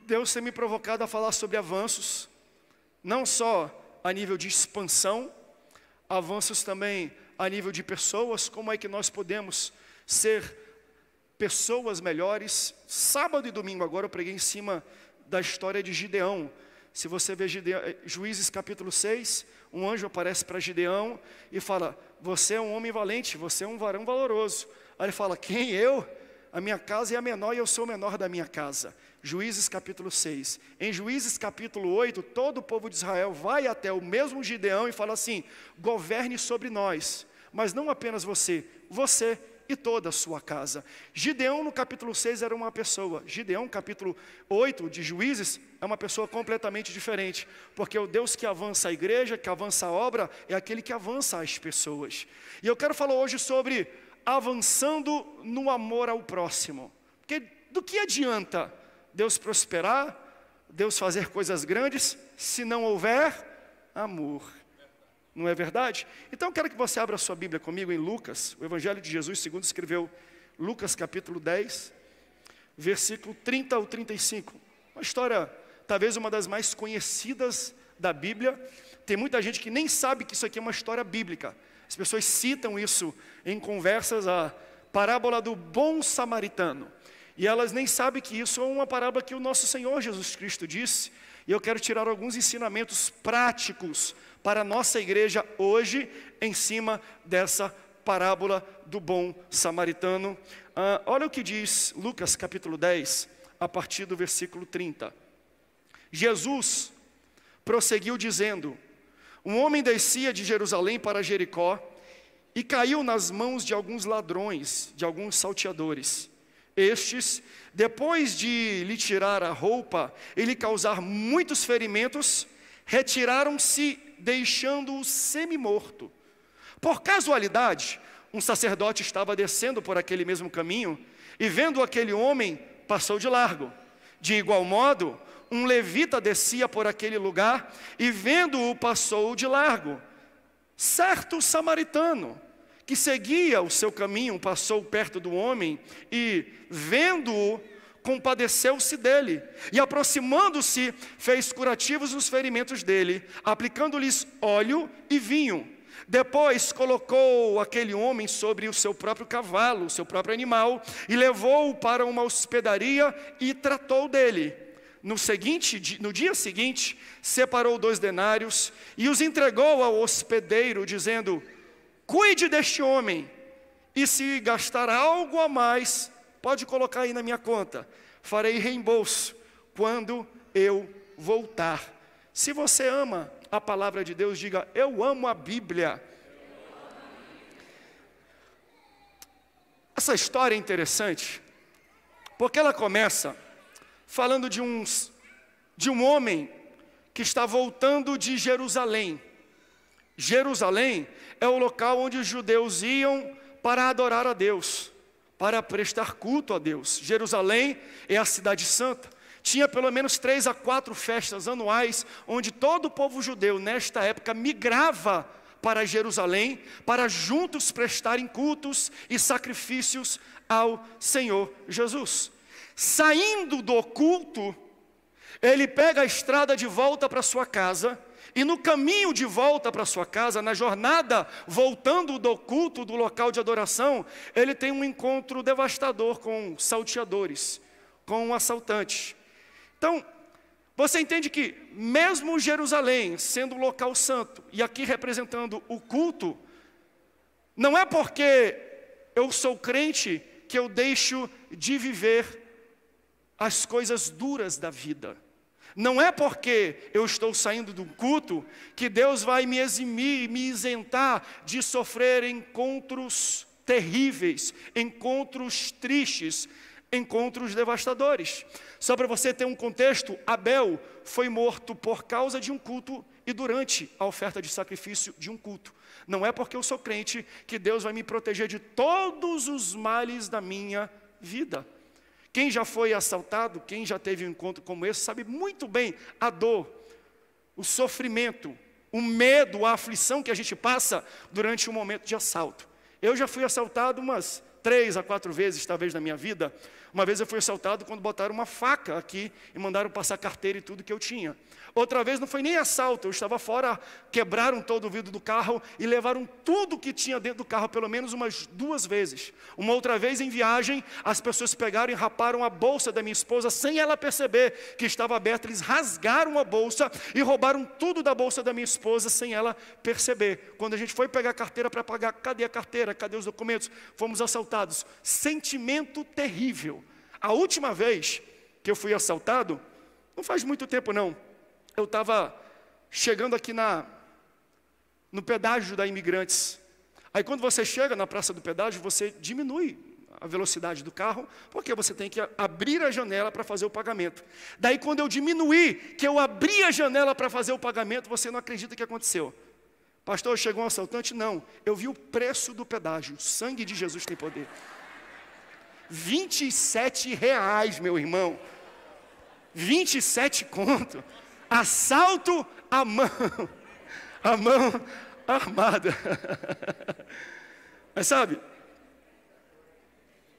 Deus tem me provocado a falar sobre avanços, não só a nível de expansão, avanços também a nível de pessoas, como é que nós podemos ser pessoas melhores. Sábado e domingo agora eu preguei em cima da história de Gideão. Se você ver Juízes capítulo 6, um anjo aparece para Gideão e fala: você é um homem valente, você é um varão valoroso. Aí ele fala: quem eu? A minha casa é a menor e eu sou o menor da minha casa. Juízes capítulo 6. Em Juízes capítulo 8, todo o povo de Israel vai até o mesmo Gideão e fala assim: governe sobre nós, mas não apenas você e toda a sua casa. Gideão no capítulo 6 era uma pessoa. Gideão capítulo 8 de Juízes é uma pessoa completamente diferente, porque o Deus que avança a igreja, que avança a obra, é aquele que avança as pessoas. E eu quero falar hoje sobre avançando no amor ao próximo. Porque do que adianta Deus prosperar, Deus fazer coisas grandes, se não houver amor? Não é verdade? Então eu quero que você abra a sua Bíblia comigo em Lucas, o Evangelho de Jesus, segundo escreveu Lucas capítulo 10, versículo 30 ao 35. Uma história, talvez uma das mais conhecidas da Bíblia. Tem muita gente que nem sabe que isso aqui é uma história bíblica. As pessoas citam isso em conversas, a parábola do bom samaritano. E elas nem sabem que isso é uma parábola que o nosso Senhor Jesus Cristo disse. E eu quero tirar alguns ensinamentos práticos para a nossa igreja hoje, em cima dessa parábola do bom samaritano. Olha o que diz Lucas capítulo 10, a partir do versículo 30. Jesus prosseguiu dizendo: um homem descia de Jerusalém para Jericó e caiu nas mãos de alguns ladrões, de alguns salteadores. Estes, depois de lhe tirar a roupa e lhe causar muitos ferimentos, retiraram-se, deixando-o semi-morto. Por casualidade, um sacerdote estava descendo por aquele mesmo caminho e, vendo aquele homem, passou de largo. De igual modo, um levita descia por aquele lugar e, vendo-o, passou de largo. Certo samaritano, que seguia o seu caminho, passou perto do homem e, vendo-o, compadeceu-se dele, e aproximando-se, fez curativos nos ferimentos dele, aplicando-lhes óleo e vinho. Depois colocou aquele homem sobre o seu próprio cavalo, o seu próprio animal, e levou-o para uma hospedaria e tratou dele. No dia seguinte, separou 2 denários e os entregou ao hospedeiro, dizendo: cuide deste homem, e se gastar algo a mais, pode colocar aí na minha conta, farei reembolso quando eu voltar. Se você ama a palavra de Deus, diga: eu amo a Bíblia. Essa história é interessante, porque ela começa falando de um homem que está voltando de Jerusalém. Jerusalém é o local onde os judeus iam para adorar a Deus, para prestar culto a Deus. Jerusalém é a cidade santa. Tinha pelo menos 3 a 4 festas anuais, onde todo o povo judeu, nesta época, migrava para Jerusalém, para juntos prestarem cultos e sacrifícios ao Senhor Jesus. Saindo do culto, ele pega a estrada de volta para sua casa, e no caminho de volta para sua casa, na jornada, voltando do culto, do local de adoração, ele tem um encontro devastador com salteadores, com assaltantes. Então, você entende que mesmo Jerusalém, sendo um local santo, e aqui representando o culto, não é porque eu sou crente que eu deixo de viver as coisas duras da vida. Não é porque eu estou saindo do culto que Deus vai me eximir, me isentar de sofrer encontros terríveis, encontros tristes, encontros devastadores. Só para você ter um contexto, Abel foi morto por causa de um culto e durante a oferta de sacrifício de um culto. Não é porque eu sou crente que Deus vai me proteger de todos os males da minha vida. Quem já foi assaltado, quem já teve um encontro como esse, sabe muito bem a dor, o sofrimento, o medo, a aflição que a gente passa durante um momento de assalto. Eu já fui assaltado umas 3 a 4 vezes, talvez, na minha vida. Uma vez eu fui assaltado quando botaram uma faca aqui e mandaram passar carteira e tudo que eu tinha. Outra vez não foi nem assalto, eu estava fora, quebraram todo o vidro do carro e levaram tudo que tinha dentro do carro, pelo menos umas 2 vezes. Uma outra vez em viagem, as pessoas pegaram e raparam a bolsa da minha esposa sem ela perceber que estava aberta. Eles rasgaram a bolsa e roubaram tudo da bolsa da minha esposa sem ela perceber. Quando a gente foi pegar a carteira para pagar, cadê a carteira? Cadê os documentos? Fomos assaltados. Sentimento terrível. A última vez que eu fui assaltado, não faz muito tempo não, eu estava chegando aqui no pedágio da Imigrantes. Aí quando você chega na praça do pedágio, você diminui a velocidade do carro, porque você tem que abrir a janela para fazer o pagamento. Daí quando eu diminuí, que eu abri a janela para fazer o pagamento, você não acredita o que aconteceu. Pastor, chegou um assaltante? Não, eu vi o preço do pedágio. O sangue de Jesus tem poder. R$27, meu irmão. 27 conto. Assalto à mão armada. Mas sabe,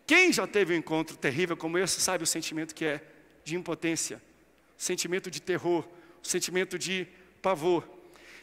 quem já teve um encontro terrível como esse, sabe o sentimento que é de impotência, sentimento de terror, sentimento de pavor.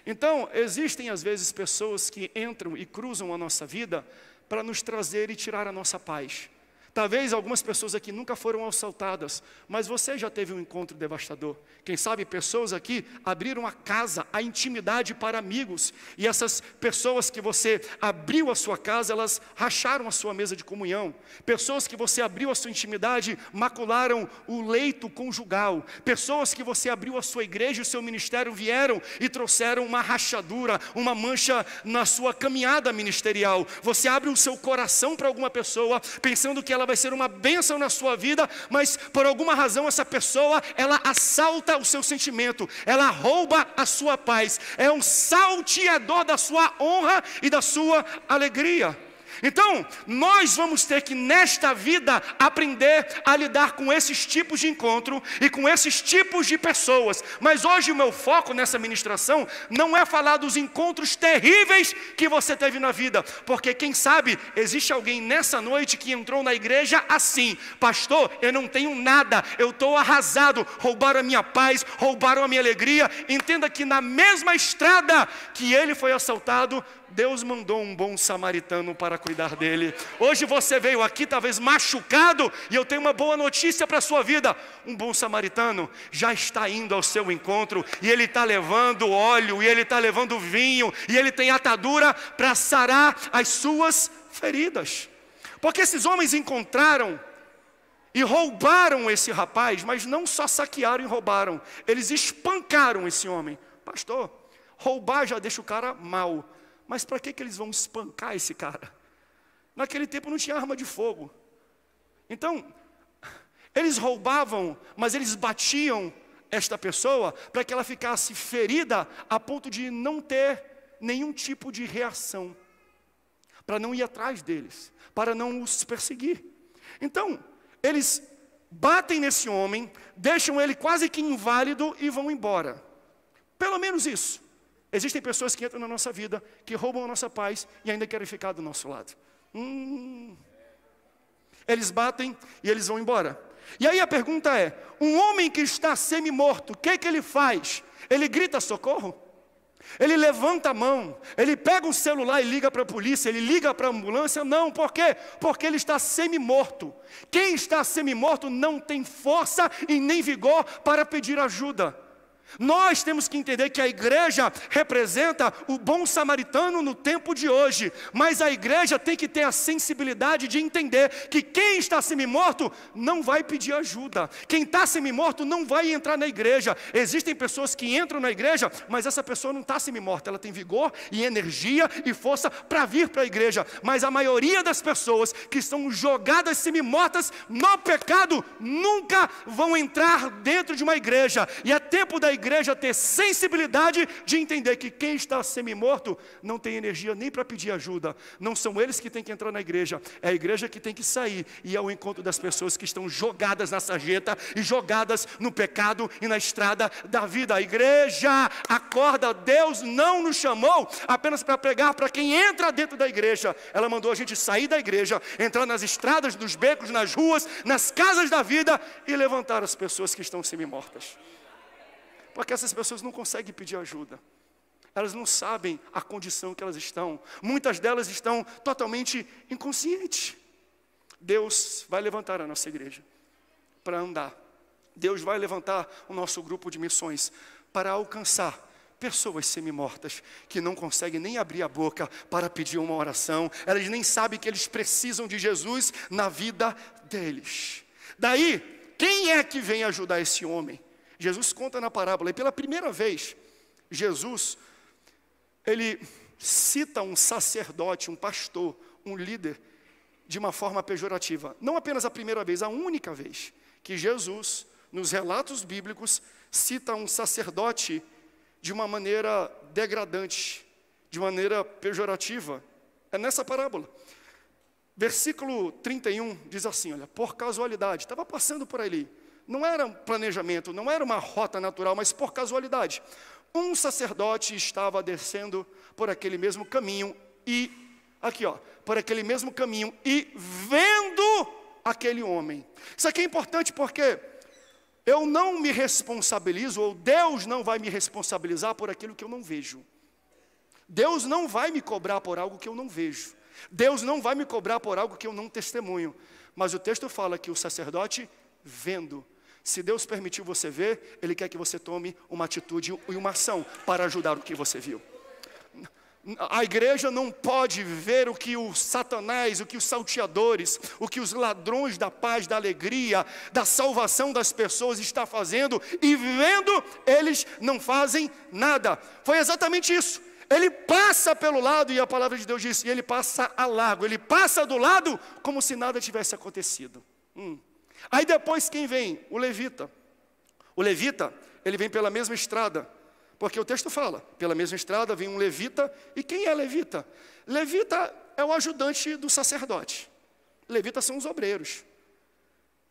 Então, existem às vezes pessoas que entram e cruzam a nossa vida para nos trazer e tirar a nossa paz. Talvez algumas pessoas aqui nunca foram assaltadas, mas você já teve um encontro devastador. Quem sabe pessoas aqui abriram a casa, a intimidade para amigos. E essas pessoas que você abriu a sua casa, elas racharam a sua mesa de comunhão. Pessoas que você abriu a sua intimidade, macularam o leito conjugal. Pessoas que você abriu a sua igreja e o seu ministério vieram e trouxeram uma rachadura, uma mancha na sua caminhada ministerial. Você abre o seu coração para alguma pessoa, pensando que ela vai ser uma bênção na sua vida, mas por alguma razão essa pessoa, ela assalta o seu sentimento, ela rouba a sua paz, é um salteador da sua honra e da sua alegria. Então, nós vamos ter que nesta vida aprender a lidar com esses tipos de encontro e com esses tipos de pessoas. Mas hoje o meu foco nessa ministração não é falar dos encontros terríveis que você teve na vida, porque quem sabe existe alguém nessa noite que entrou na igreja assim: pastor, eu não tenho nada, eu estou arrasado, roubaram a minha paz, roubaram a minha alegria. Entenda que na mesma estrada que ele foi assaltado, Deus mandou um bom samaritano para cuidar dele. Hoje você veio aqui talvez machucado, e eu tenho uma boa notícia para a sua vida. Um bom samaritano já está indo ao seu encontro, e ele está levando óleo, e ele está levando vinho, e ele tem atadura para sarar as suas feridas. Porque esses homens encontraram e roubaram esse rapaz, mas não só saquearam e roubaram, eles espancaram esse homem. Pastor, roubar já deixa o cara mal, mas para que eles vão espancar esse cara? Naquele tempo não tinha arma de fogo. Então, eles roubavam, mas eles batiam esta pessoa para que ela ficasse ferida a ponto de não ter nenhum tipo de reação, para não ir atrás deles, para não os perseguir. Então, eles batem nesse homem, deixam ele quase que inválido e vão embora. Pelo menos isso. Existem pessoas que entram na nossa vida, que roubam a nossa paz e ainda querem ficar do nosso lado. Eles batem e eles vão embora. E aí a pergunta é: um homem que está semi-morto, o que ele faz? Ele grita socorro? Ele levanta a mão, ele pega o celular e liga para a polícia, ele liga para a ambulância? Não, por quê? Porque ele está semi-morto. Quem está semi-morto não tem força e nem vigor para pedir ajuda. Nós temos que entender que a igreja representa o bom samaritano no tempo de hoje, mas a igreja tem que ter a sensibilidade de entender que quem está semi-morto não vai pedir ajuda, quem está semi-morto não vai entrar na igreja. Existem pessoas que entram na igreja, mas essa pessoa não está semi-morta, ela tem vigor e energia e força para vir para a igreja, mas a maioria das pessoas que estão jogadas semi-mortas no pecado nunca vão entrar dentro de uma igreja, e é tempo da igreja igreja ter sensibilidade de entender que quem está semi-morto não tem energia nem para pedir ajuda. Não são eles que têm que entrar na igreja, é a igreja que tem que sair e ir ao encontro das pessoas que estão jogadas na sarjeta e jogadas no pecado e na estrada da vida. A igreja acorda. Deus não nos chamou apenas para pregar para quem entra dentro da igreja. Ela mandou a gente sair da igreja, entrar nas estradas, nos becos, nas ruas, nas casas da vida e levantar as pessoas que estão semi-mortas. Porque essas pessoas não conseguem pedir ajuda. Elas não sabem a condição que elas estão. Muitas delas estão totalmente inconscientes. Deus vai levantar a nossa igreja para andar. Deus vai levantar o nosso grupo de missões para alcançar pessoas semi-mortas que não conseguem nem abrir a boca para pedir uma oração. Elas nem sabem que eles precisam de Jesus na vida deles. Daí, quem é que vem ajudar esse homem? Jesus conta na parábola, e pela primeira vez, Jesus, ele cita um sacerdote, um pastor, um líder, de uma forma pejorativa. Não apenas a primeira vez, a única vez que Jesus, nos relatos bíblicos, cita um sacerdote de uma maneira degradante, de maneira pejorativa. É nessa parábola. Versículo 31 diz assim, olha, por casualidade, estava passando por ali. Não era um planejamento, não era uma rota natural, mas por casualidade. Um sacerdote estava descendo por aquele mesmo caminho e, aqui ó, por aquele mesmo caminho e vendo aquele homem. Isso aqui é importante porque eu não me responsabilizo, ou Deus não vai me responsabilizar por aquilo que eu não vejo. Deus não vai me cobrar por algo que eu não vejo. Deus não vai me cobrar por algo que eu não testemunho. Mas o texto fala que o sacerdote vendo. Se Deus permitiu você ver, Ele quer que você tome uma atitude e uma ação para ajudar o que você viu. A igreja não pode ver o que o Satanás, o que os salteadores, o que os ladrões da paz, da alegria, da salvação das pessoas está fazendo, e vendo, eles não fazem nada. Foi exatamente isso. Ele passa pelo lado, e a palavra de Deus diz, e ele passa a largo, ele passa do lado como se nada tivesse acontecido. Aí depois quem vem? O levita. O levita, ele vem pela mesma estrada, porque o texto fala, pela mesma estrada vem um levita. E quem é levita? Levita é o ajudante do sacerdote. Levitas são os obreiros.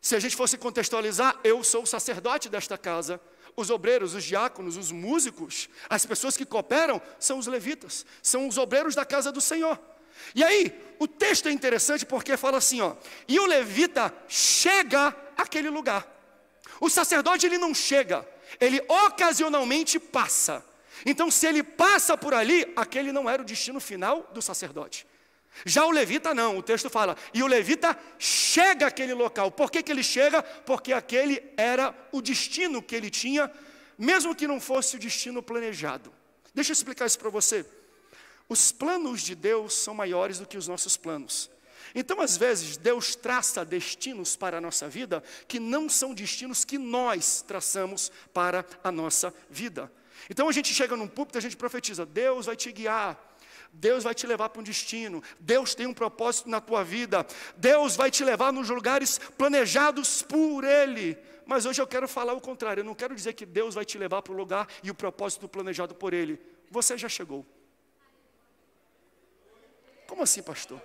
Se a gente fosse contextualizar, eu sou o sacerdote desta casa. Os obreiros, os diáconos, os músicos, as pessoas que cooperam, são os levitas, são os obreiros da casa do Senhor. E aí, o texto é interessante porque fala assim, ó, e o levita chega àquele lugar. O sacerdote, ele não chega, ele ocasionalmente passa. Então, se ele passa por ali, aquele não era o destino final do sacerdote. Já o levita não, o texto fala, e o levita chega àquele local. Por que que ele chega? Porque aquele era o destino que ele tinha, mesmo que não fosse o destino planejado. Deixa eu explicar isso para você. Os planos de Deus são maiores do que os nossos planos. Então, às vezes, Deus traça destinos para a nossa vida que não são destinos que nós traçamos para a nossa vida. Então, a gente chega num púlpito e a gente profetiza, Deus vai te guiar, Deus vai te levar para um destino, Deus tem um propósito na tua vida, Deus vai te levar nos lugares planejados por Ele. Mas hoje eu quero falar o contrário, eu não quero dizer que Deus vai te levar para o lugar e o propósito planejado por Ele. Você já chegou. Como assim, pastor?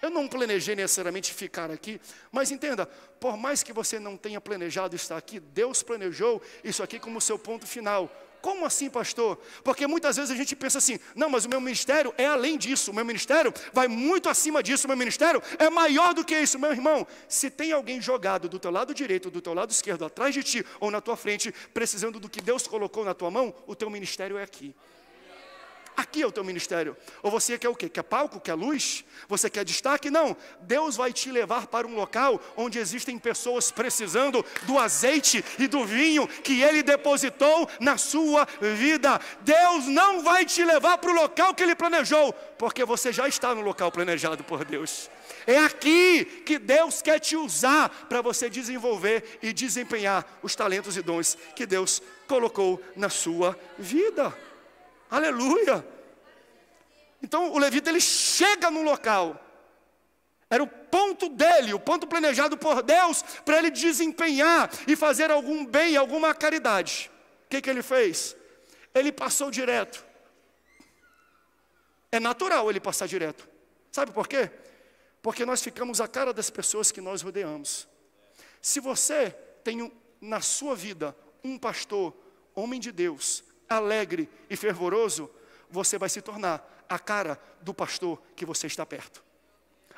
Eu não planejei necessariamente ficar aqui, mas entenda, por mais que você não tenha planejado estar aqui, Deus planejou isso aqui como seu ponto final. Como assim, pastor? Porque muitas vezes a gente pensa assim, não, mas o meu ministério é além disso, o meu ministério vai muito acima disso, o meu ministério é maior do que isso. Meu irmão, se tem alguém jogado do teu lado direito, do teu lado esquerdo, atrás de ti ou na tua frente, precisando do que Deus colocou na tua mão, o teu ministério é aqui. Aqui é o teu ministério. Ou você quer o quê? Quer palco? Quer luz? Você quer destaque? Não. Deus vai te levar para um local onde existem pessoas precisando do azeite e do vinho que Ele depositou na sua vida. Deus não vai te levar para o local que Ele planejou, porque você já está no local planejado por Deus. É aqui que Deus quer te usar para você desenvolver e desempenhar os talentos e dons que Deus colocou na sua vida. Aleluia! Então o levita, ele chega no local. Era o ponto dele, o ponto planejado por Deus para ele desempenhar e fazer algum bem, alguma caridade. O que ele fez? Ele passou direto. É natural ele passar direto. Sabe por quê? Porque nós ficamos à cara das pessoas que nós rodeamos. Se você tem na sua vida um pastor, homem de Deus, alegre e fervoroso, você vai se tornar a cara do pastor que você está perto.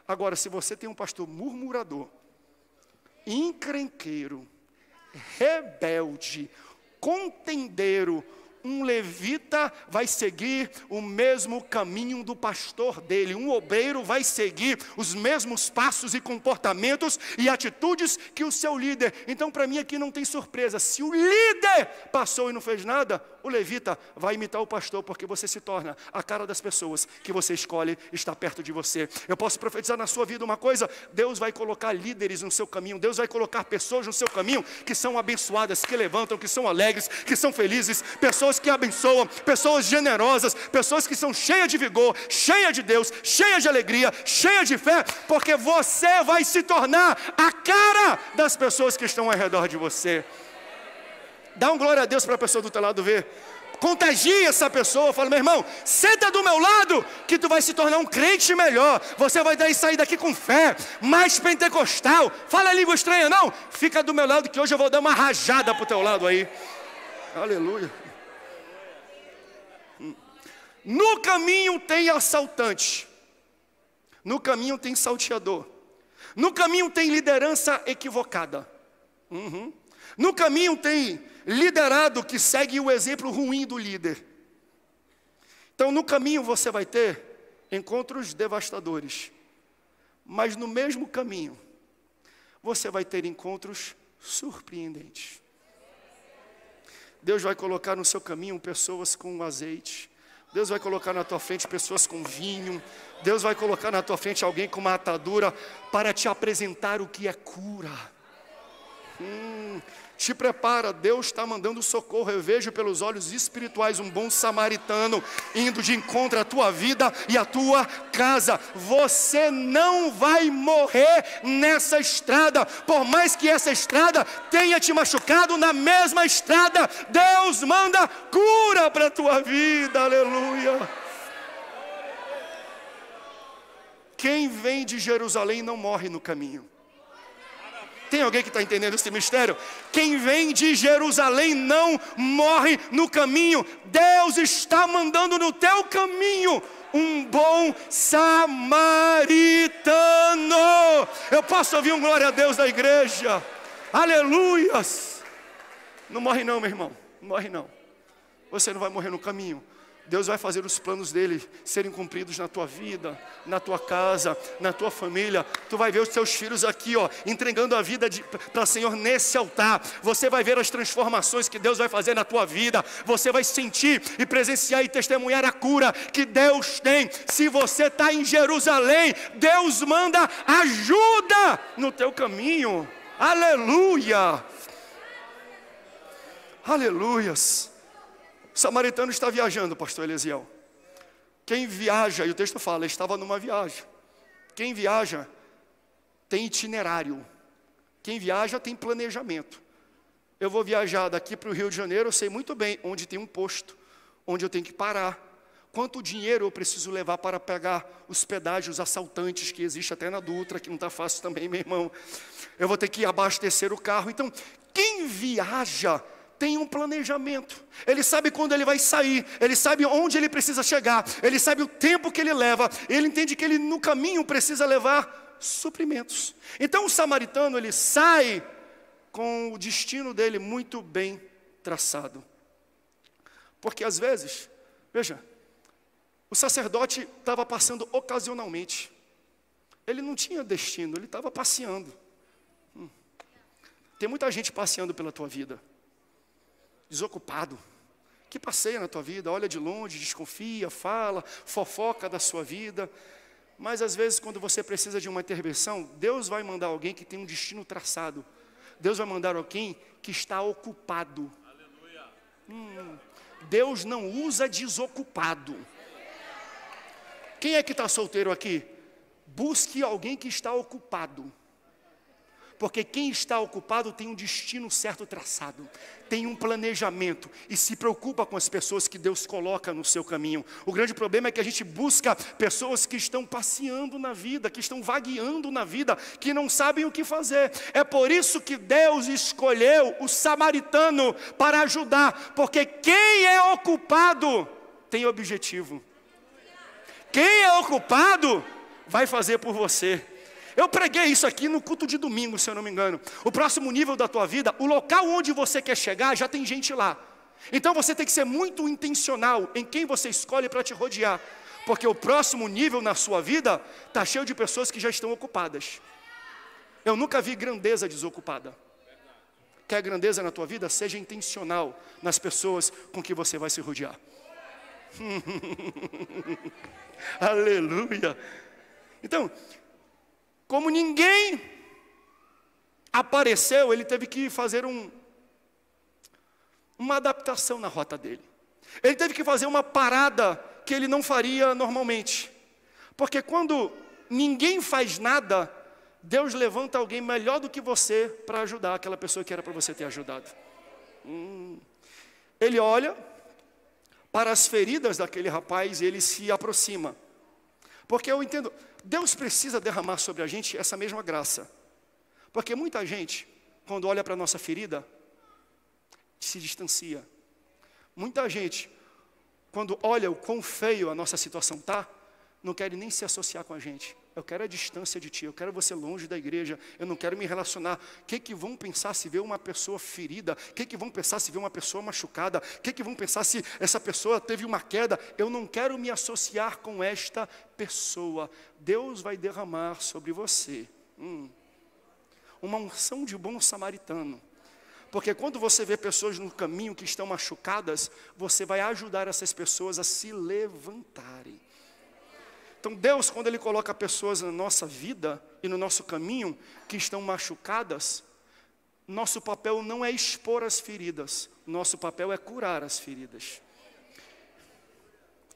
Agora, se você tem um pastor murmurador, encrenqueiro, rebelde, contendeiro, um levita vai seguir o mesmo caminho do pastor dele. Um obreiro vai seguir os mesmos passos e comportamentos e atitudes que o seu líder. Então, para mim aqui não tem surpresa. Se o líder passou e não fez nada, o levita vai imitar o pastor, porque você se torna a cara das pessoas que você escolhe estar perto de você. Eu posso profetizar na sua vida uma coisa: Deus vai colocar líderes no seu caminho, Deus vai colocar pessoas no seu caminho que são abençoadas, que levantam, que são alegres, que são felizes, pessoas que abençoam, pessoas generosas, pessoas que são cheias de vigor, cheias de Deus, cheias de alegria, cheias de fé, porque você vai se tornar a cara das pessoas que estão ao redor de você. Dá um glória a Deus para a pessoa do teu lado ver. Contagia essa pessoa, fala: meu irmão, senta do meu lado, que tu vai se tornar um crente melhor. Você vai sair daqui com fé, mais pentecostal. Fala língua estranha não, fica do meu lado que hoje eu vou dar uma rajada para o teu lado aí. Aleluia. No caminho tem assaltante, no caminho tem salteador, no caminho tem liderança equivocada, no caminho tem liderado que segue o exemplo ruim do líder. Então no caminho você vai ter encontros devastadores, mas no mesmo caminho você vai ter encontros surpreendentes. Deus vai colocar no seu caminho pessoas com azeite. Deus vai colocar na tua frente pessoas com vinho. Deus vai colocar na tua frente alguém com uma atadura para te apresentar o que é cura. Te prepara, Deus está mandando socorro. Eu vejo pelos olhos espirituais um bom samaritano indo de encontro à tua vida e à tua casa. Você não vai morrer nessa estrada, por mais que essa estrada tenha te machucado. Na mesma estrada Deus manda cura para a tua vida, aleluia. Quem vem de Jerusalém não morre no caminho. Tem alguém que está entendendo esse mistério? Quem vem de Jerusalém não morre no caminho. Deus está mandando no teu caminho um bom samaritano. Eu posso ouvir um glória a Deus da igreja? Aleluias. Não morre não, meu irmão, não morre não. Você não vai morrer no caminho. Deus vai fazer os planos dele serem cumpridos na tua vida, na tua casa, na tua família. Tu vai ver os teus filhos aqui, entregando a vida para o Senhor nesse altar. Você vai ver as transformações que Deus vai fazer na tua vida. Você vai sentir e presenciar e testemunhar a cura que Deus tem. Se você está em Jerusalém, Deus manda ajuda no teu caminho. Aleluia! Aleluias! O samaritano está viajando, pastor Elisiel. Quem viaja, e o texto fala, estava numa viagem. Quem viaja tem itinerário. Quem viaja tem planejamento. Eu vou viajar daqui para o Rio de Janeiro, eu sei muito bem onde tem um posto, onde eu tenho que parar. Quanto dinheiro eu preciso levar para pegar os pedágios assaltantes que existe até na Dutra, que não está fácil também, meu irmão. Eu vou ter que abastecer o carro. Então, quem viaja tem um planejamento. Ele sabe quando ele vai sair, ele sabe onde ele precisa chegar, ele sabe o tempo que ele leva, ele entende que ele no caminho precisa levar suprimentos. Então o samaritano, ele sai com o destino dele muito bem traçado. Porque às vezes, veja, o sacerdote estava passando ocasionalmente. Ele não tinha destino, ele estava passeando. Tem muita gente passeando pela tua vida, desocupado, que passeia na tua vida, olha de longe, desconfia, fala, fofoca da sua vida. Mas às vezes quando você precisa de uma intervenção, Deus vai mandar alguém que tem um destino traçado. Deus vai mandar alguém que está ocupado. Deus não usa desocupado. Quem é que está solteiro aqui? Busque alguém que está ocupado. Porque quem está ocupado tem um destino certo traçado, tem um planejamento e se preocupa com as pessoas que Deus coloca no seu caminho. O grande problema é que a gente busca pessoas que estão passeando na vida, que estão vagueando na vida, que não sabem o que fazer. É por isso que Deus escolheu o samaritano para ajudar, porque quem é ocupado tem objetivo. Quem é ocupado vai fazer por você. Eu preguei isso aqui no culto de domingo, se eu não me engano. O próximo nível da tua vida, o local onde você quer chegar, já tem gente lá. Então você tem que ser muito intencional em quem você escolhe para te rodear. Porque o próximo nível na sua vida está cheio de pessoas que já estão ocupadas. Eu nunca vi grandeza desocupada. Quer grandeza na tua vida? Seja intencional nas pessoas com que você vai se rodear. Aleluia. Então, como ninguém apareceu, ele teve que fazer uma adaptação na rota dele. Ele teve que fazer uma parada que ele não faria normalmente. Porque quando ninguém faz nada, Deus levanta alguém melhor do que você para ajudar aquela pessoa que era para você ter ajudado. Ele olha para as feridas daquele rapaz e ele se aproxima. Porque eu entendo, Deus precisa derramar sobre a gente essa mesma graça. Porque muita gente, quando olha para a nossa ferida, se distancia. Muita gente, quando olha o quão feio a nossa situação está, não quer nem se associar com a gente. Eu quero a distância de ti, eu quero você longe da igreja, eu não quero me relacionar. O que vão pensar se ver uma pessoa ferida? O que vão pensar se ver uma pessoa machucada? O que vão pensar se essa pessoa teve uma queda? Eu não quero me associar com esta pessoa. Deus vai derramar sobre você uma unção de bom samaritano. Porque quando você vê pessoas no caminho que estão machucadas, você vai ajudar essas pessoas a se levantarem. Então Deus, quando Ele coloca pessoas na nossa vida e no nosso caminho que estão machucadas, nosso papel não é expor as feridas, nosso papel é curar as feridas.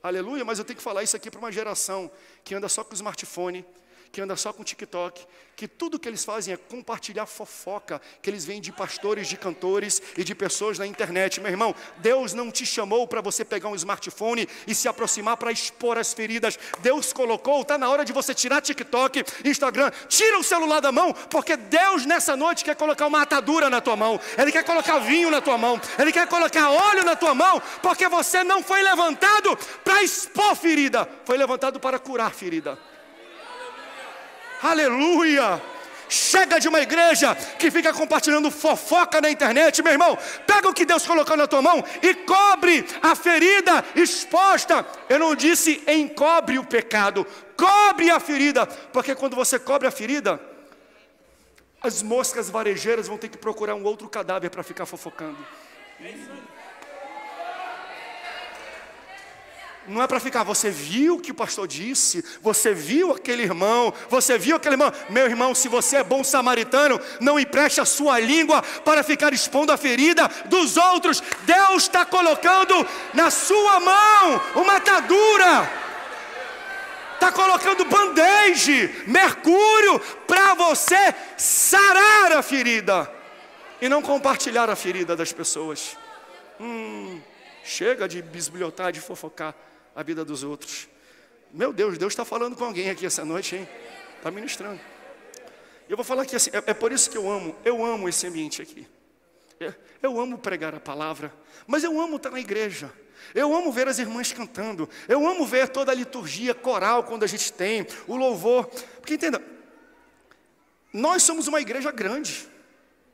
Aleluia, mas eu tenho que falar isso aqui para uma geração que anda só com o smartphone, que anda só com o TikTok, que tudo que eles fazem é compartilhar fofoca, que eles veem de pastores, de cantores e de pessoas na internet. Meu irmão, Deus não te chamou para você pegar um smartphone e se aproximar para expor as feridas. Deus colocou, está na hora de você tirar TikTok, Instagram, tira o celular da mão, porque Deus nessa noite quer colocar uma atadura na tua mão, Ele quer colocar vinho na tua mão, Ele quer colocar óleo na tua mão, porque você não foi levantado para expor ferida, foi levantado para curar ferida. Aleluia! Chega de uma igreja que fica compartilhando fofoca na internet, meu irmão. Pega o que Deus colocou na tua mão e cobre a ferida exposta. Eu não disse encobre o pecado, cobre a ferida, porque quando você cobre a ferida, as moscas varejeiras vão ter que procurar um outro cadáver para ficar fofocando. Não é para ficar, você viu o que o pastor disse, você viu aquele irmão, você viu aquele irmão. Meu irmão, se você é bom samaritano, não empreste a sua língua para ficar expondo a ferida dos outros. Deus está colocando na sua mão uma atadura, está colocando band-aid, mercúrio, para você sarar a ferida e não compartilhar a ferida das pessoas. Chega de bisbilhotar, de fofocar a vida dos outros. Meu Deus, Deus está falando com alguém aqui essa noite, hein? Está ministrando. Eu vou falar aqui assim, é por isso que eu amo esse ambiente aqui. Eu amo pregar a palavra, mas eu amo estar na igreja. Eu amo ver as irmãs cantando. Eu amo ver toda a liturgia coral quando a gente tem, o louvor. Porque entenda, nós somos uma igreja grande,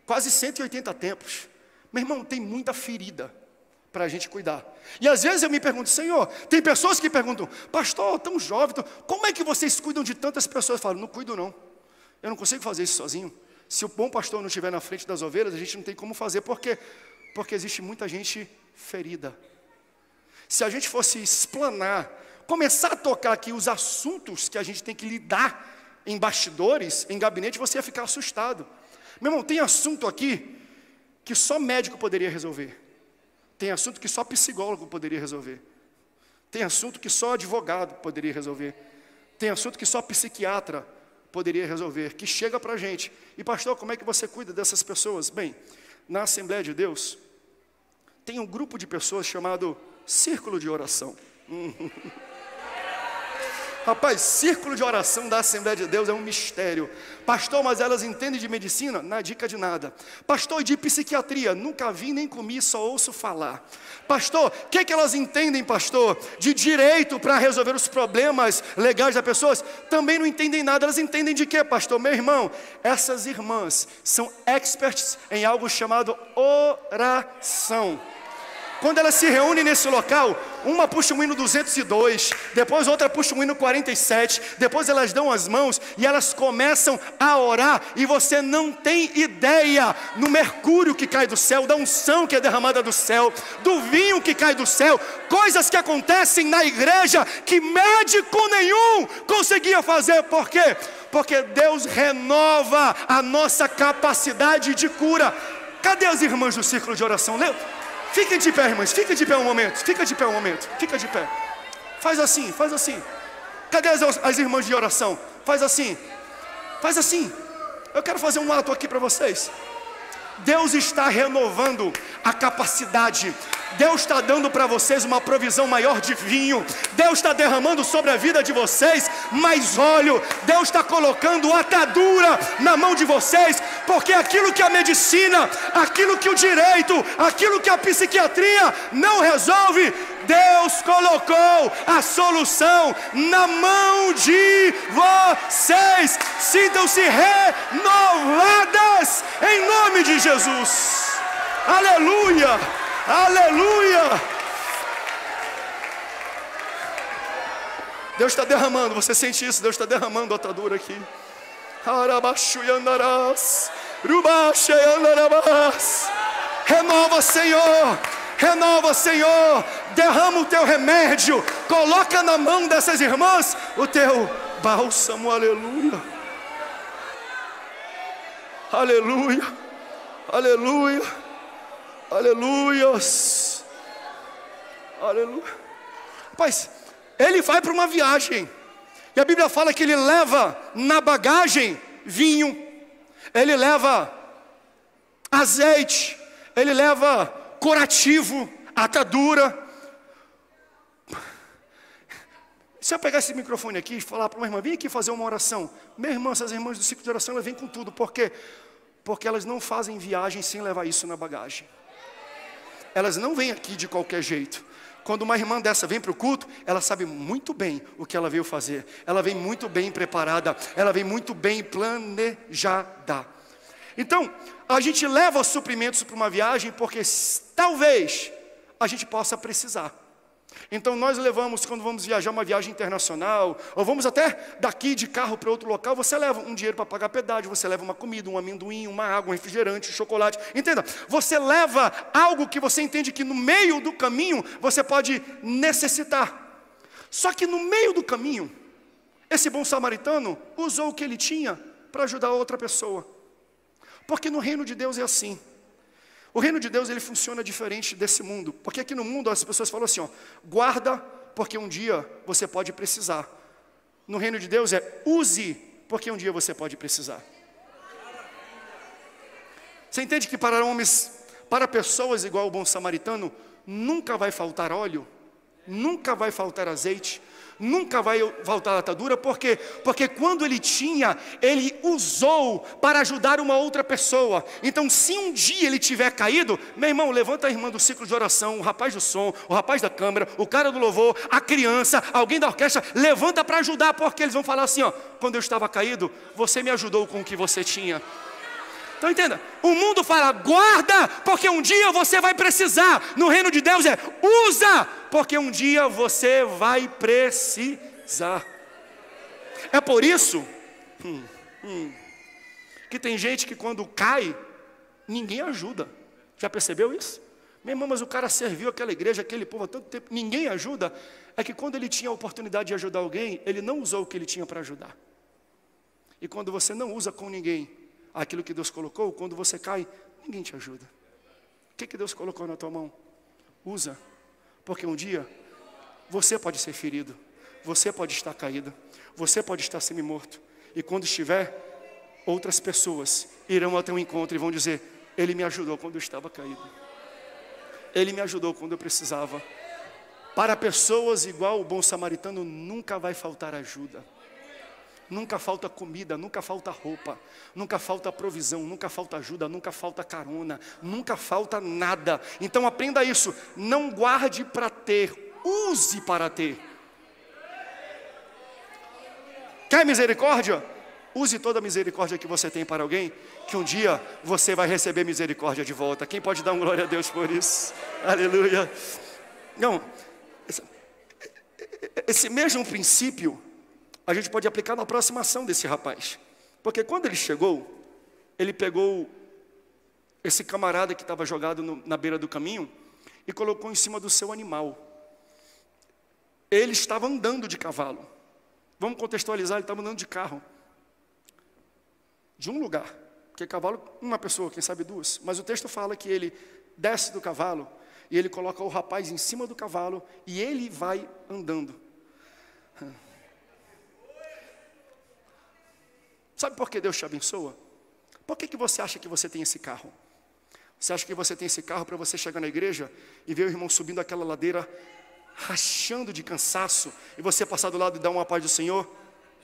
quase 180 templos. Meu irmão, tem muita ferida para a gente cuidar. E às vezes eu me pergunto, Senhor, tem pessoas que perguntam, pastor, tão jovem, como é que vocês cuidam de tantas pessoas? Eu falo, não cuido não, eu não consigo fazer isso sozinho. Se o bom pastor não estiver na frente das ovelhas, a gente não tem como fazer, porque existe muita gente ferida. Se a gente fosse explanar, começar a tocar aqui os assuntos que a gente tem que lidar em bastidores, em gabinete, você ia ficar assustado. Meu irmão, tem assunto aqui que só médico poderia resolver. Tem assunto que só psicólogo poderia resolver. Tem assunto que só advogado poderia resolver. Tem assunto que só psiquiatra poderia resolver, que chega para a gente. E pastor, como é que você cuida dessas pessoas? Bem, na Assembleia de Deus, tem um grupo de pessoas chamado Círculo de Oração. Rapaz, círculo de oração da Assembleia de Deus é um mistério. Pastor, mas elas entendem de medicina? Não é dica de nada. Pastor, de psiquiatria? Nunca vi nem comi, só ouço falar. Pastor, o que elas entendem, pastor? De direito para resolver os problemas legais das pessoas? Também não entendem nada. Elas entendem de quê, pastor? Meu irmão, essas irmãs são experts em algo chamado oração. Quando elas se reúnem nesse local, uma puxa o hino 202, depois outra puxa o hino 47, depois elas dão as mãos e elas começam a orar, e você não tem ideia no mercúrio que cai do céu, da unção que é derramada do céu, do vinho que cai do céu, coisas que acontecem na igreja que médico nenhum conseguia fazer. Por quê? Porque Deus renova a nossa capacidade de cura. Cadê as irmãs do círculo de oração? Fiquem de pé, irmãs, fica de pé um momento, fica de pé um momento, fica de pé. Faz assim, faz assim. Cadê as irmãs de oração? Faz assim, faz assim. Eu quero fazer um ato aqui para vocês. Deus está renovando a capacidade. Deus está dando para vocês uma provisão maior de vinho. Deus está derramando sobre a vida de vocês mais óleo. Deus está colocando atadura na mão de vocês, porque aquilo que a medicina, aquilo que o direito, aquilo que a psiquiatria não resolve, Deus colocou a solução na mão de vocês. Sintam-se renovadas em nome de Jesus. Aleluia, aleluia. Deus está derramando, você sente isso? Deus está derramando a atadura aqui. Renova, Senhor. Renova, Senhor, derrama o teu remédio, coloca na mão dessas irmãs o teu bálsamo, aleluia, aleluia, aleluia, aleluias, aleluia. Rapaz, ele vai para uma viagem, e a Bíblia fala que ele leva na bagagem vinho, ele leva azeite, ele leva curativo, atadura. Se eu pegar esse microfone aqui e falar para uma irmã, vem aqui fazer uma oração. Minha irmã, essas irmãs do ciclo de oração, elas vêm com tudo. Por quê? Porque elas não fazem viagem sem levar isso na bagagem. Elas não vêm aqui de qualquer jeito. Quando uma irmã dessa vem para o culto, ela sabe muito bem o que ela veio fazer. Ela vem muito bem preparada. Ela vem muito bem planejada. Então, a gente leva os suprimentos para uma viagem porque talvez a gente possa precisar. Então nós levamos, quando vamos viajar uma viagem internacional, ou vamos até daqui de carro para outro local, você leva um dinheiro para pagar pedágio, você leva uma comida, um amendoim, uma água, um refrigerante, um chocolate. Entenda, você leva algo que você entende que no meio do caminho você pode necessitar. Só que no meio do caminho, esse bom samaritano usou o que ele tinha para ajudar outra pessoa. Porque no reino de Deus é assim. O reino de Deus ele funciona diferente desse mundo. Porque aqui no mundo as pessoas falam assim, ó, guarda porque um dia você pode precisar. No reino de Deus é use porque um dia você pode precisar. Você entende que para homens, para pessoas igual o bom samaritano, nunca vai faltar óleo, nunca vai faltar azeite, nunca vai faltar atadura. Por quê? Porque quando ele tinha, ele usou para ajudar uma outra pessoa. Então se um dia ele tiver caído, meu irmão, levanta a irmã do ciclo de oração, o rapaz do som, o rapaz da câmera, o cara do louvor, a criança, alguém da orquestra, levanta para ajudar, porque eles vão falar assim, ó, quando eu estava caído, você me ajudou com o que você tinha. Então entenda, o mundo fala, guarda, porque um dia você vai precisar. No reino de Deus é, usa, porque um dia você vai precisar. É por isso que tem gente que quando cai, ninguém ajuda. Já percebeu isso? Meu irmão, mas o cara serviu aquela igreja, aquele povo há tanto tempo, ninguém ajuda. É que quando ele tinha a oportunidade de ajudar alguém, ele não usou o que ele tinha para ajudar. E quando você não usa com ninguém aquilo que Deus colocou, quando você cai, ninguém te ajuda. O que Deus colocou na tua mão? Usa, porque um dia você pode ser ferido, você pode estar caído, você pode estar semi-morto, E quando estiver, outras pessoas irão ao teu encontro e vão dizer: Ele me ajudou quando eu estava caído. Ele me ajudou quando eu precisava. Para pessoas igual o bom samaritano, nunca vai faltar ajuda. Nunca falta comida, nunca falta roupa, nunca falta provisão, nunca falta ajuda, nunca falta carona, nunca falta nada. Então aprenda isso, não guarde para ter, use para ter. Quer misericórdia? Use toda a misericórdia que você tem para alguém, que um dia você vai receber misericórdia de volta. Quem pode dar uma glória a Deus por isso? Aleluia. Não, esse mesmo princípio a gente pode aplicar na aproximação desse rapaz. Porque quando ele chegou, ele pegou esse camarada que estava jogado na beira do caminho e colocou em cima do seu animal. Ele estava andando de cavalo. Vamos contextualizar, ele estava andando de carro. De um lugar. Porque cavalo, uma pessoa, quem sabe duas. Mas o texto fala que ele desce do cavalo e ele coloca o rapaz em cima do cavalo e ele vai andando. Sabe por que Deus te abençoa? Por que você acha que você tem esse carro? Você acha que você tem esse carro para você chegar na igreja e ver o irmão subindo aquela ladeira, rachando de cansaço, e você passar do lado e dar uma paz do Senhor?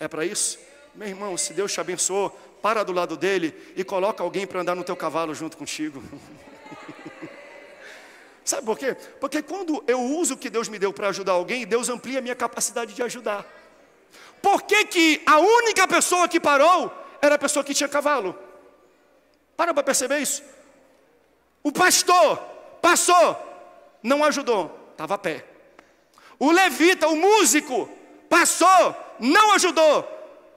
É para isso? Meu irmão, se Deus te abençoou, para do lado dele e coloca alguém para andar no teu cavalo junto contigo. Sabe por quê? Porque quando eu uso o que Deus me deu para ajudar alguém, Deus amplia a minha capacidade de ajudar. Por que a única pessoa que parou era a pessoa que tinha cavalo? Para perceber isso. O pastor passou, não ajudou, estava a pé. O levita, o músico, passou, não ajudou,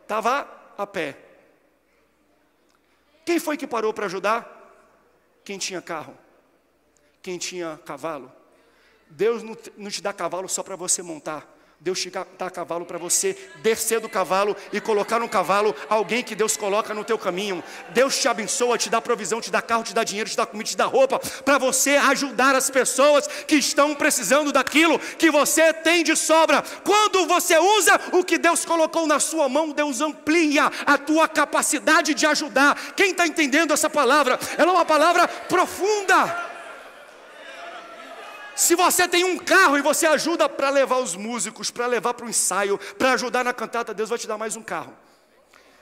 estava a pé. Quem foi que parou para ajudar? Quem tinha carro, quem tinha cavalo. Deus não te dá cavalo só para você montar. Deus te dá cavalo para você descer do cavalo e colocar no cavalo alguém que Deus coloca no teu caminho. Deus te abençoa, te dá provisão, te dá carro, te dá dinheiro, te dá comida, te dá roupa, para você ajudar as pessoas que estão precisando daquilo que você tem de sobra. Quando você usa o que Deus colocou na sua mão, Deus amplia a tua capacidade de ajudar. Quem está entendendo essa palavra? Ela é uma palavra profunda. Se você tem um carro e você ajuda para levar os músicos, para levar para o ensaio, para ajudar na cantata, Deus vai te dar mais um carro.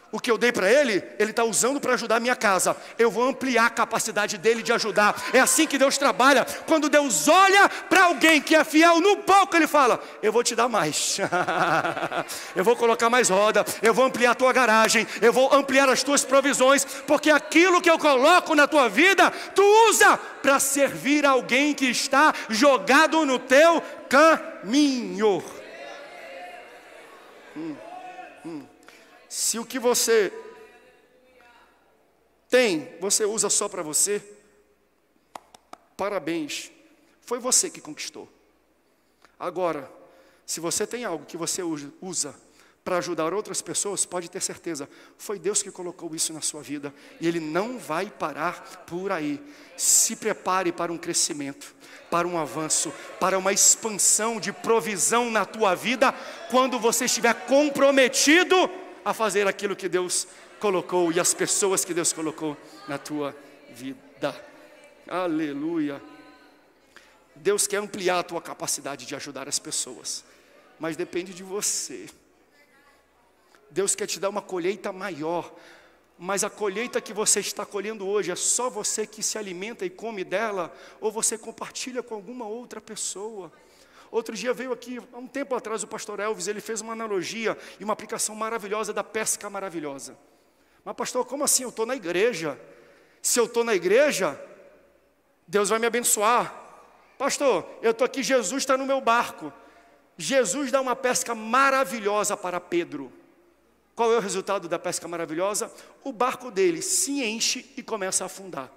O que eu dei para ele está usando para ajudar a minha casa. Eu vou ampliar a capacidade dele de ajudar. É assim que Deus trabalha. Quando Deus olha para alguém que é fiel no pouco, Ele fala: eu vou te dar mais. Eu vou colocar mais roda. Eu vou ampliar a tua garagem. Eu vou ampliar as tuas provisões. Porque aquilo que eu coloco na tua vida, tu usa para servir alguém que está jogado no teu caminho. Se o que você tem, você usa só para você, parabéns, foi você que conquistou. Agora, se você tem algo que você usa para ajudar outras pessoas, pode ter certeza, foi Deus que colocou isso na sua vida, e Ele não vai parar por aí. Se prepare para um crescimento, para um avanço, para uma expansão de provisão na tua vida, quando você estiver comprometido a fazer aquilo que Deus colocou e as pessoas que Deus colocou na tua vida. Aleluia. Deus quer ampliar a tua capacidade de ajudar as pessoas, mas depende de você. Deus quer te dar uma colheita maior, mas a colheita que você está colhendo hoje é só você que se alimenta e come dela, ou você compartilha com alguma outra pessoa? Outro dia veio aqui, há um tempo atrás, o pastor Elvis, ele fez uma analogia e uma aplicação maravilhosa da pesca maravilhosa. Mas pastor, como assim? Eu estou na igreja. Se eu estou na igreja, Deus vai me abençoar. Pastor, eu estou aqui, Jesus está no meu barco. Jesus dá uma pesca maravilhosa para Pedro. Qual é o resultado da pesca maravilhosa? O barco dele se enche e começa a afundar.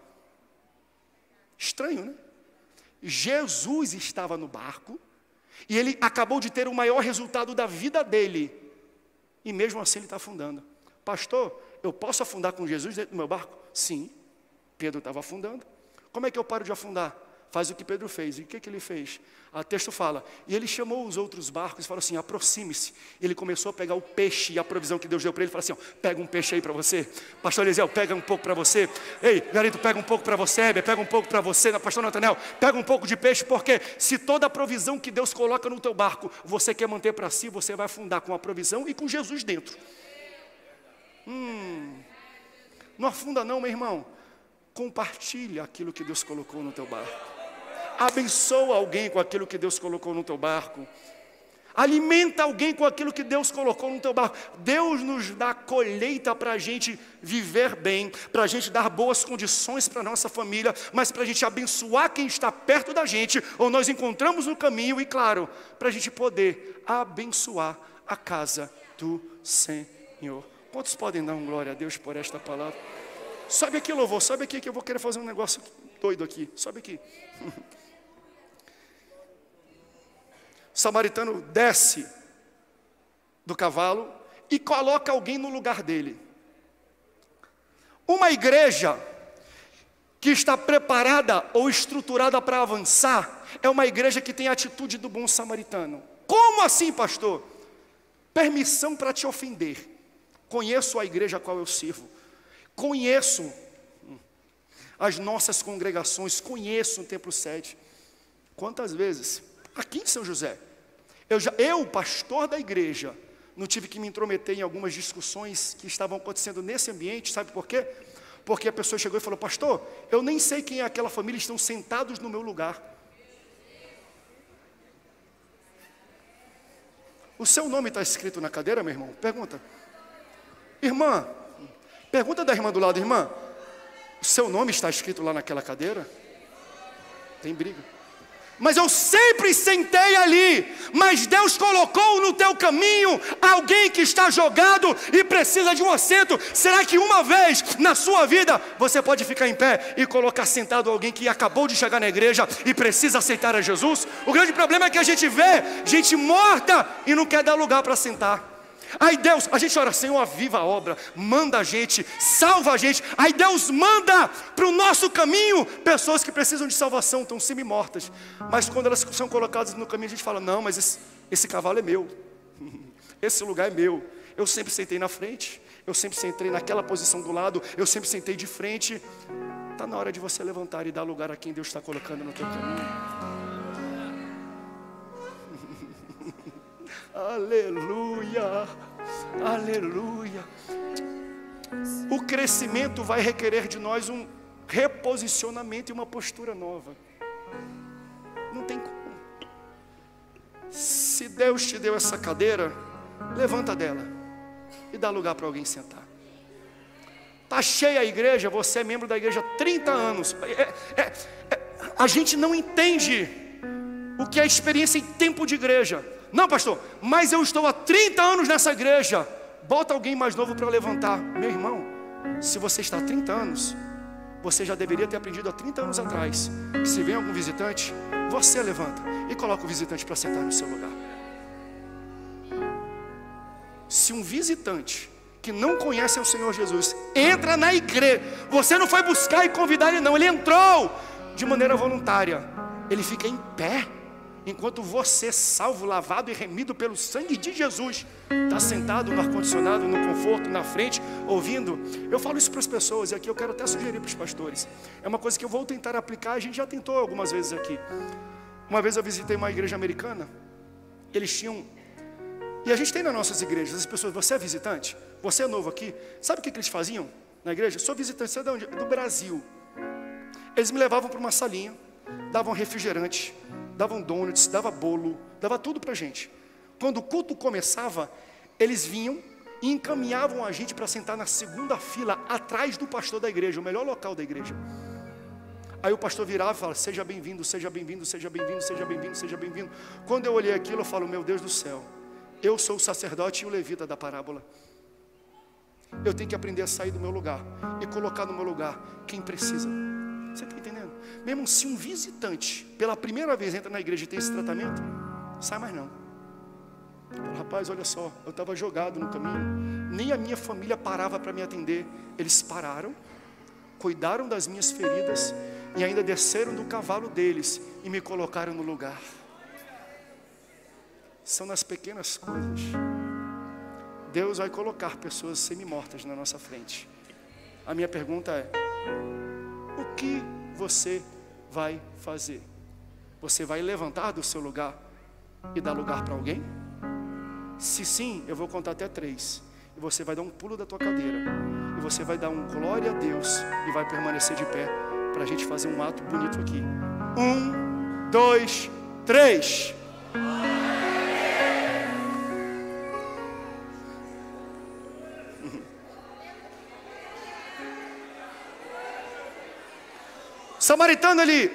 Estranho, né? Jesus estava no barco e ele acabou de ter o maior resultado da vida dele, e mesmo assim ele está afundando. Pastor, eu posso afundar com Jesus dentro do meu barco? Sim, Pedro estava afundando. Como é que eu paro de afundar? faz o que Pedro fez. E o que ele fez? O texto fala, e ele chamou os outros barcos e falou assim, aproxime-se. Ele começou a pegar o peixe e a provisão que Deus deu para ele. Ele falou assim, pega um peixe aí para você. Pastor Elisiel, pega um pouco para você. Ei, Garito, pega um pouco para você. Heber, pega um pouco para você. Pastor Natanel, pega um pouco de peixe, porque se toda a provisão que Deus coloca no teu barco, você quer manter para si, você vai afundar com a provisão e com Jesus dentro. Não afunda não, meu irmão. Compartilha aquilo que Deus colocou no teu barco. Abençoa alguém com aquilo que Deus colocou no teu barco. Alimenta alguém com aquilo que Deus colocou no teu barco. Deus nos dá colheita para a gente viver bem, para a gente dar boas condições para a nossa família, mas para a gente abençoar quem está perto da gente, ou nós encontramos no caminho, e claro, para a gente poder abençoar a casa do Senhor. Quantos podem dar glória a Deus por esta palavra? Sobe aqui, louvor, sobe aqui que eu vou querer fazer um negócio doido aqui. Sobe aqui. O samaritano desce do cavalo e coloca alguém no lugar dele. Uma igreja que está preparada ou estruturada para avançar é uma igreja que tem a atitude do bom samaritano. Como assim, pastor? Permissão para te ofender. Conheço a igreja a qual eu sirvo. Conheço as nossas congregações, conheço o Templo Sede. Quantas vezes, aqui em São José, eu, pastor da igreja, não tive que me intrometer em algumas discussões que estavam acontecendo nesse ambiente, sabe por quê? Porque a pessoa chegou e falou, pastor, eu nem sei quem é aquela família, estão sentados no meu lugar. O seu nome está escrito na cadeira, meu irmão? Pergunta. Irmã, pergunta da irmã do lado, irmã, o seu nome está escrito lá naquela cadeira? Tem briga. Mas eu sempre sentei ali, mas Deus colocou no teu caminho alguém que está jogado e precisa de um assento. Será que uma vez na sua vida você pode ficar em pé e colocar sentado alguém que acabou de chegar na igreja e precisa aceitar a Jesus? O grande problema é que a gente vê gente morta e não quer dar lugar para sentar. Aí Deus, a gente ora, Senhor, aviva a obra, manda a gente, salva a gente. Aí Deus manda para o nosso caminho pessoas que precisam de salvação, estão semi-mortas. Mas quando elas são colocadas no caminho, a gente fala, não, mas esse cavalo é meu, esse lugar é meu. Eu sempre sentei na frente, eu sempre sentei naquela posição do lado, eu sempre sentei de frente. Está na hora de você levantar e dar lugar a quem Deus está colocando no teu caminho. Aleluia, aleluia. O crescimento vai requerer de nós um reposicionamento e uma postura nova. Não tem como. Se Deus te deu essa cadeira, levanta dela e dá lugar para alguém sentar. Está cheia a igreja, você é membro da igreja há 30 anos. A gente não entende o que é a experiência em tempo de igreja. Não, pastor, mas eu estou há 30 anos nessa igreja. Bota alguém mais novo para levantar. Meu irmão, se você está há 30 anos, você já deveria ter aprendido há 30 anos atrás que se vem algum visitante, você levanta e coloca o visitante para sentar no seu lugar. Se um visitante que não conhece o Senhor Jesus entra na igreja, você não foi buscar e convidar ele não, ele entrou de maneira voluntária, ele fica em pé. Enquanto você, salvo, lavado e remido pelo sangue de Jesus, está sentado no ar-condicionado, no conforto, na frente, ouvindo. Eu falo isso para as pessoas, e aqui eu quero até sugerir para os pastores. É uma coisa que eu vou tentar aplicar, a gente já tentou algumas vezes aqui. Uma vez eu visitei uma igreja americana, eles tinham... E a gente tem nas nossas igrejas, as pessoas, você é visitante? Você é novo aqui? Sabe o que eles faziam na igreja? Sou visitante, você é de onde? Do Brasil. Eles me levavam para uma salinha, davam refrigerante, davam donuts, dava bolo, dava tudo pra gente. Quando o culto começava, eles vinham e encaminhavam a gente para sentar na segunda fila, atrás do pastor da igreja, o melhor local da igreja. Aí o pastor virava e falava, seja bem-vindo, seja bem-vindo, seja bem-vindo, seja bem-vindo, seja bem-vindo. Quando eu olhei aquilo, eu falo, meu Deus do céu, eu sou o sacerdote e o levita da parábola. Eu tenho que aprender a sair do meu lugar e colocar no meu lugar quem precisa. Você está entendendo? Mesmo se um visitante pela primeira vez entra na igreja e tem esse tratamento, sai mais não. Rapaz, olha só, eu estava jogado no caminho, nem a minha família parava para me atender. Eles pararam, cuidaram das minhas feridas e ainda desceram do cavalo deles e me colocaram no lugar. São nas pequenas coisas. Deus vai colocar pessoas semi-mortas na nossa frente. A minha pergunta é: o que você vai fazer? Você vai levantar do seu lugar e dar lugar para alguém? Se sim, eu vou contar até 3. E você vai dar um pulo da tua cadeira. E você vai dar um glória a Deus e vai permanecer de pé para a gente fazer um ato bonito aqui. 1, 2, 3. O samaritano, ele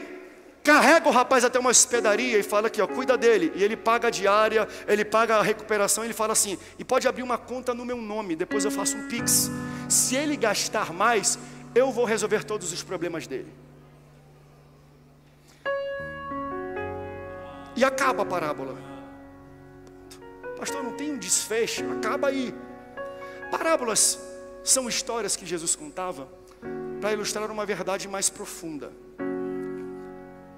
carrega o rapaz até uma hospedaria e fala aqui, ó, cuida dele. E ele paga a diária, ele paga a recuperação. Ele fala assim, e pode abrir uma conta no meu nome, depois eu faço um Pix. Se ele gastar mais, eu vou resolver todos os problemas dele. E acaba a parábola. Pastor, não tem um desfecho, acaba aí. Parábolas são histórias que Jesus contava para ilustrar uma verdade mais profunda.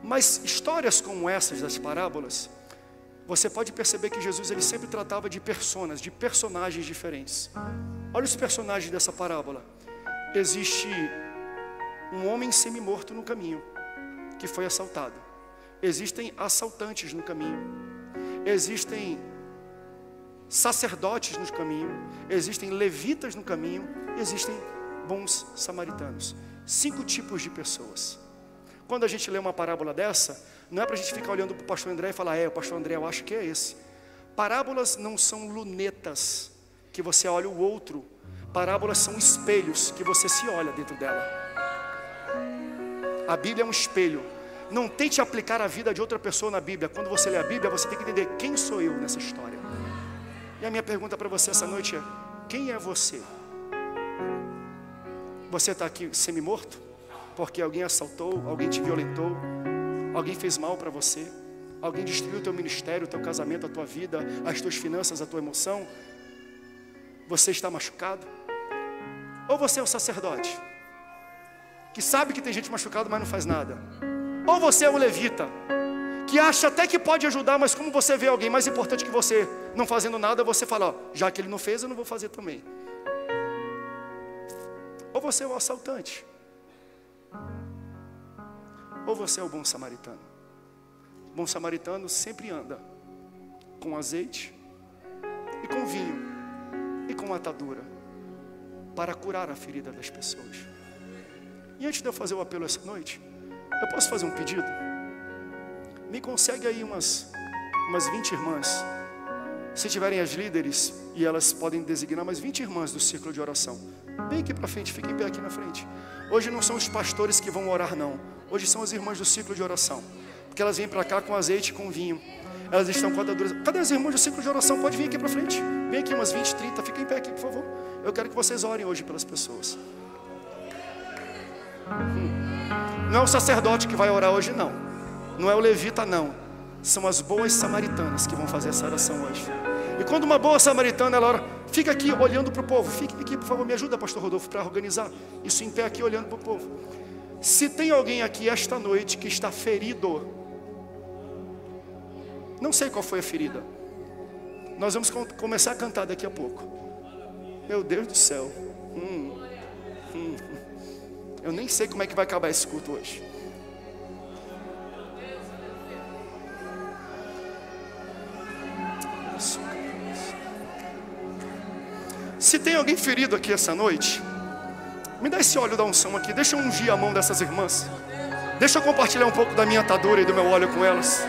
Mas histórias como essas das parábolas, você pode perceber que Jesus ele sempre tratava de personas, de personagens diferentes. Olha os personagens dessa parábola. Existe um homem semi-morto no caminho, que foi assaltado. Existem assaltantes no caminho. Existem sacerdotes no caminho. Existem levitas no caminho. Existem bons samaritanos. 5 tipos de pessoas. Quando a gente lê uma parábola dessa, não é para a gente ficar olhando para o pastor André e falar, o pastor André, eu acho que é esse. Parábolas não são lunetas, que você olha o outro. Parábolas são espelhos, que você se olha dentro dela. A Bíblia é um espelho. Não tente aplicar a vida de outra pessoa na Bíblia. Quando você lê a Bíblia, você tem que entender quem sou eu nessa história. E a minha pergunta para você essa noite é, quem é você? Você está aqui semi-morto? Porque alguém assaltou, alguém te violentou, alguém fez mal para você, alguém destruiu o teu ministério, o teu casamento, a tua vida, as tuas finanças, a tua emoção. Você está machucado? Ou você é o sacerdote, que sabe que tem gente machucada, mas não faz nada? Ou você é o levita, que acha até que pode ajudar, mas como você vê alguém mais importante que você não fazendo nada, você fala, ó, já que ele não fez, eu não vou fazer também. Ou você é o assaltante, ou você é o bom samaritano. O bom samaritano sempre anda com azeite e com vinho e com atadura para curar a ferida das pessoas. E antes de eu fazer o apelo essa noite, eu posso fazer um pedido? Me consegue aí umas 20 irmãs. Se tiverem as líderes, e elas podem designar mais 20 irmãs do círculo de oração. Vem aqui para frente, fiquem bem aqui na frente. Hoje não são os pastores que vão orar não. Hoje são as irmãs do círculo de oração. Porque elas vêm para cá com azeite e com vinho. Elas estão com ataduras. Cadê as irmãs do círculo de oração? Pode vir aqui para frente. Vem aqui umas 20, 30, fiquem em pé aqui, por favor. Eu quero que vocês orem hoje pelas pessoas. Não é o sacerdote que vai orar hoje não. Não é o levita não. São as boas samaritanas que vão fazer essa oração hoje. E quando uma boa samaritana ela ora, fica aqui olhando para o povo. Fique aqui, por favor, me ajuda, pastor Rodolfo, para organizar isso em pé aqui, olhando para o povo. Se tem alguém aqui esta noite que está ferido, não sei qual foi a ferida. Nós vamos começar a cantar daqui a pouco. Meu Deus do céu. Eu nem sei como é que vai acabar esse culto hoje. Se tem alguém ferido aqui essa noite, me dá esse óleo da unção aqui. Deixa eu ungir a mão dessas irmãs. Deixa eu compartilhar um pouco da minha atadura e do meu óleo com elas.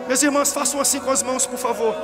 Minhas irmãs, façam assim com as mãos, por favor.